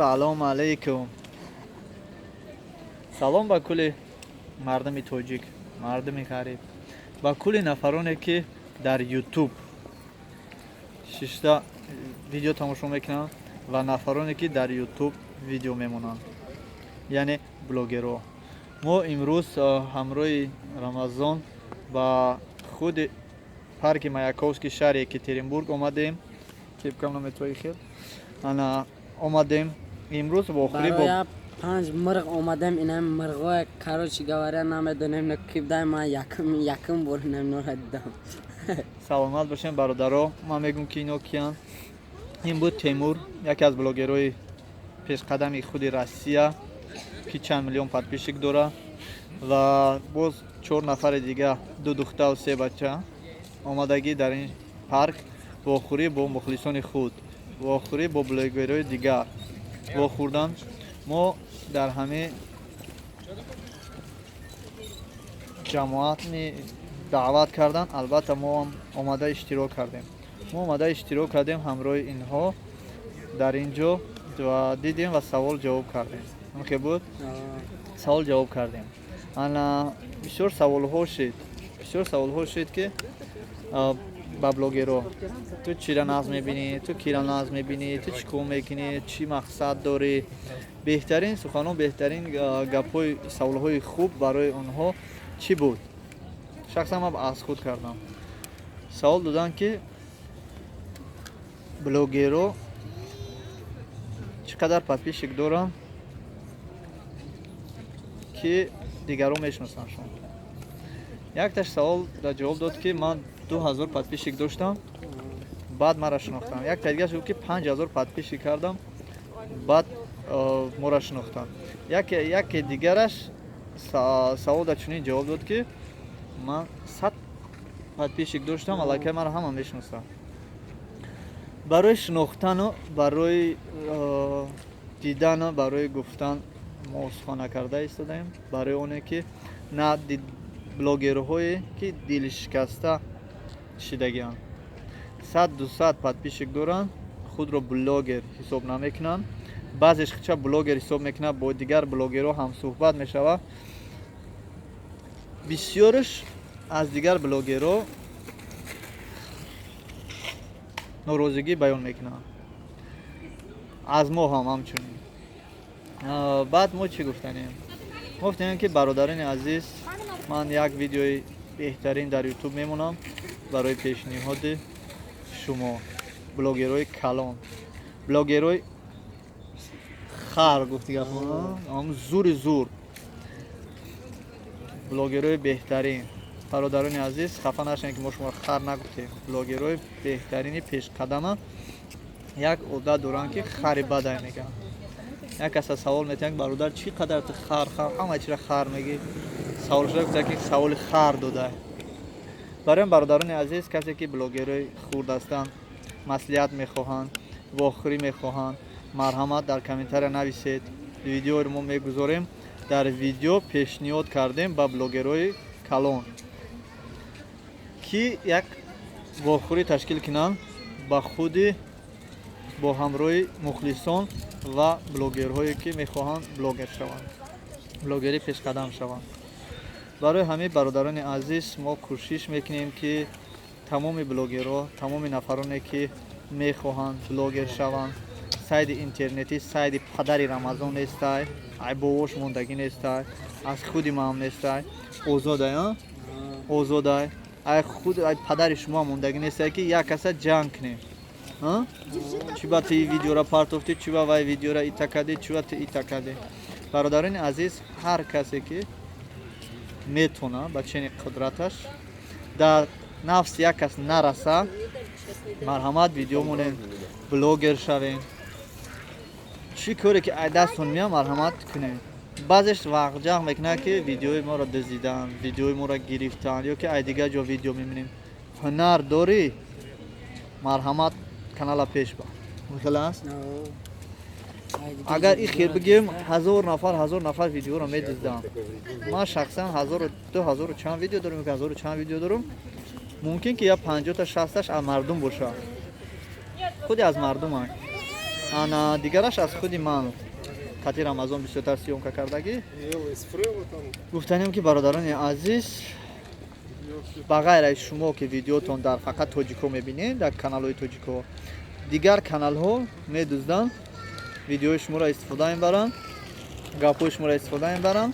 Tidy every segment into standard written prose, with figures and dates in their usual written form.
салом алейкум. Салом ба кулли мардами тоҷик, мардами ғариб, ба кулли нафароне ки дар YouTube шишта видео тамошо мекунанд ва нафароне ки дар YouTube видео мемонанд, яъне блогерҳо. мо имрӯз ҳамроҳи Рамазон ба худи парки Маяковский шаҳри Екатеринбург омадем. Кепкам наметавонӣ хел. Ана омадем. Имрӯз вохӯри бо 5 мирғ омадем. Инам мирғои короче говоря намедонем, но кибдай ман якум бор намнора дидам. Саломат бошем бародаро. Ман мегум ки ино киян. Ин буд Темур, яке аз блогерои пешқадами худи Россия, ки чанд миллион подписчик дора ва боз 4 нафари дига, 2 духтару 3 бача омадагӣ дар ин парк вохӯрӣ бо мухлисони худ, вохӯрӣ бо блогерои дигар вохӯрдан. мо дар ҳамин ҷамоатни даъват кардан, албатта мо ҳам омада иштирок кардем. мо омада иштирок кардем ҳамроҳи инҳо дар ин ҷо ва дидем ва савол ҷавоб кардем. ки буд савол ҷавоб кардем. ана бисёр саволҳо шид ки ба блогеро ту чира нағз мебинӣ, ту кира нағз мебинӣ, ту чӣ кор мекунӣ, чӣ мақсад дорӣ. беҳтарин суханон, беҳтарин гапҳои саволҳои хуб барои онҳо чӣ буд? Шахсан ман аз худ кардам. Савол доданд ки блогеро чӣ қадар подписчик доранд ки дигарон мешиносандшон. Якташ савол дар ҷавоб дод ки ман 2000 подписчик доштам, баъд маро шинохтам. Як дигаш гуфт ки 5000 подписчик кардам, баъд моро шинохтам. Яке дигараш савол дар чунин ҷавоб дод ки ман 100 подписчик доштам, аллакай маро ҳама мешиносанд. барои шинохтану барои дидану барои гуфтан мо сухана карда истодаем, барои оне ки на блогерҳое ки дилшикаста шидагианд 100-200 подписчик доранд, худро блогер ҳисоб намекунанд. баъзеш хича блогер ҳисоб мекунад, бо дигар блогерҳо ҳамсуҳбат мешавад. бисёрш аз дигар блогерҳо норозигӣ баён мекунанд, аз мо ҳам ҳамчунин. баъд мо чӣ гуфтанем? мо гуфтанем ки бародарони азиз, ман як видеои беҳтарин дар YouTube мемонам барои пешниҳоди шумо, блогерои калон, блогерои хар гуфти гапо, зури зур, блогерои беҳтарин. бародарони азиз, хафа нашавед ки мо шумо хар нагуфтем. блогерои беҳтарини пешқадама як одат доранд ки хари бадай мегӯянд. як каса савол метавонад, бародар чӣ қадар ту хар ҳама чира хар мегӣ? савол шуда гуфта ки саволи хар додай. барои бародарони азиз, касе ки блогерои хурд ҳастанд, маслиҳат мехоҳанд, вохӯрӣ мехоҳанд, марҳамат дар комментария нависед. видеоро мо мегузорем, дар видео пешниҳод кардем ба блогерои калон ки як вохӯрӣ ташкил кунанд ба худи бо ҳамроҳи мухлисон ва блогерҳое ки мехоҳанд блогер шаванд, блогерӣ пешқадам шаванд. барои ҳамин бародарони азиз мо кӯшиш мекунем ки тамоми блогерҳо, тамоми нафароне ки мехоҳанд блогер шаванд, сайди интернетӣ, сайди падари Рамазон нестай, ай бовош мондагӣ нестай, аз худи ман нестай, озодай, озодай, ай худи ай падари шумо мондагӣ нестай ки як каса ҷанг кунем. чӣ ба ту видеора партофтӣ, чӣ ба вай видеора ита кардӣ, чӣ ба ту ита кардӣ. бародарони азиз, ҳар касе ки метона ба чени қудраташ дар нафси як кас нараса, марҳамат видео монем, блогер шавем. чӣ коре ки ай дастон меям, марҳамат кунем. баъзеш вақт ҷамъ мекунад ки видеои моро дузиданд, видеои моро гирифтанд, ё ки ай дигар ҷо видео мебинем. ҳунар дорӣ, марҳамат канала пеш бар. мухел аст. агар ин хел бигем 1000 нафар видеоро медиздам. ман шахсан 1000 чанд видео дорам, 1000 чанд видео дорам. мумкин ки я 50 та 60 таш аз мардум бошад. худи аз мардумам. ана дигараш аз худи ман Кати Рамазон бисёртар сиёмка кардагӣ гуфтанем ки бародарони азиз ба ғайр аз шумо ки видеотон дар фақат тоҷико мебинед дар каналҳои тоҷико дигар каналҳо медузданд видеои шуморо истифода мебаранд гапҳои шуморо истифода мебаранд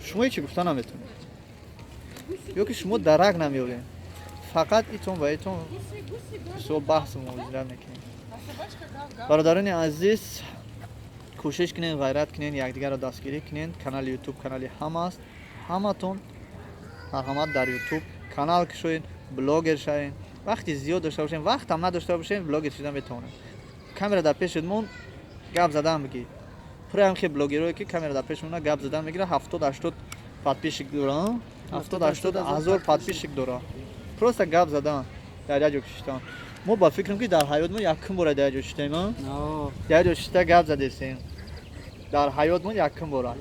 шумо ҳечи гуфта наметонед ё ки шумо дарак намеёбед фақат итон ва итон бисёр баҳсу мувозинат мекунед бародарони азиз кӯшиш кунед ғайрат кунед якдигарро дастгирӣ кунед канали ютуб канали ҳамааст ҳаматон марҳамат дар ютуб канал кушоед блогер шавед вақти зиёд дошта бошед вақтам надошта бошед блогер шуда метавонед камера дар пешед мон гап задан бигӣ пурам хе блогерое ки камера дар пеш мона гап задан мегира 70-80 подписчик дора 70-80 ҳазор подписчик дора просто гап задан дар як ҷо кушидан мо ба фикрам ки дар ҳаёт мо якум бора дар як ҷо кушидаем дар як ҷо кушида гап задесем дар ҳаёт мо якум бора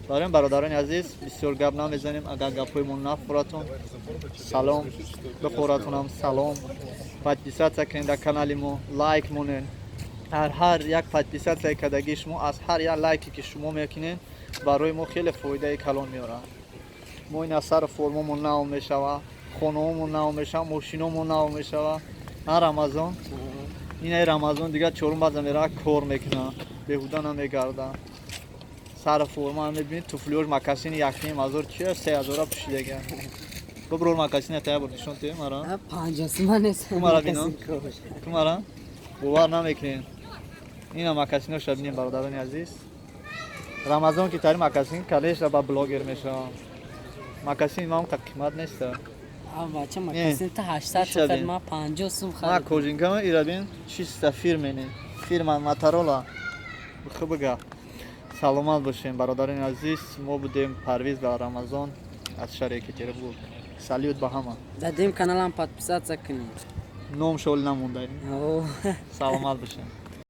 барои бародарони азиз бисёр гап намезанем агар гапҳоимон нафуратон салом бихӯратонам салом подписатсия кунед дар канали мо лайк монед ҳар як подписатсияи кардагии шумо аз ҳар як лайке ки шумо мекунед барои мо хеле фоидаи калон меорад мо ин аз сар формамон нав мешава хонаҳомон нав мешава мошиномон нав мешава ҳар рамазон инаи рамазон дигар чорум баъза мерава кор мекунад беҳуда намегарда сар форма мебинед туфлиёш макасини 1500 чи 3000 пушидага биброр макасини тая бур нишон те мара 50 ман нест кумара бино кумара бовар намекунед ина макасиноша бинем бародарони азиз рамазон ки тари макасин калешра ба блогер мешавам макасин ман так қимат неста бача макасин та 800 сум ма 50 сум харидам ма кожинкама ирабин чиста фирмени фирма Моторола хубага саломат бошем бародарони азиз мо будем Парвиз ба Рамазон аз шаҳри Екатеринбург салют ба ҳама дадем каналам подписаться кунед ном шол намонда саломат бошем